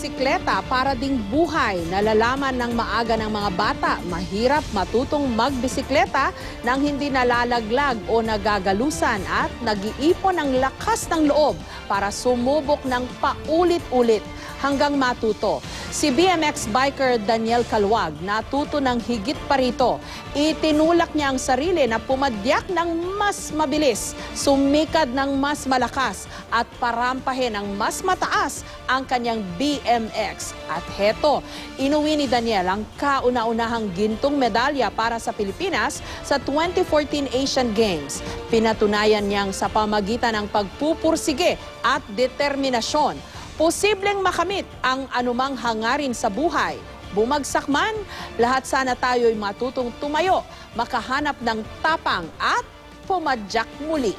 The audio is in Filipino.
bisikleta para ding buhay. Nalalaman ng maaga ng mga bata, mahirap matutong magbisikleta nang hindi nalalaglag o nagagalusan at nag-iipon ng lakas ng loob para sumubok ng paulit-ulit hanggang matuto. Si BMX biker Daniel Calwag natuto ng higit pa rito. Itinulak niya ang sarili na pumadyak ng mas mabilis, sumikad ng mas malakas at parampahin ng mas mataas ang kanyang BMX. At heto, inuwi ni Daniel ang kauna-unahang gintong medalya para sa Pilipinas sa 2014 Asian Games. Pinatunayan niyang sa pamagitan ng pagpupursige at determinasyon, posibleng makamit ang anumang hangarin sa buhay. Bumagsak man, lahat sana tayo'y matutong tumayo, makahanap ng tapang at pumadyak muli.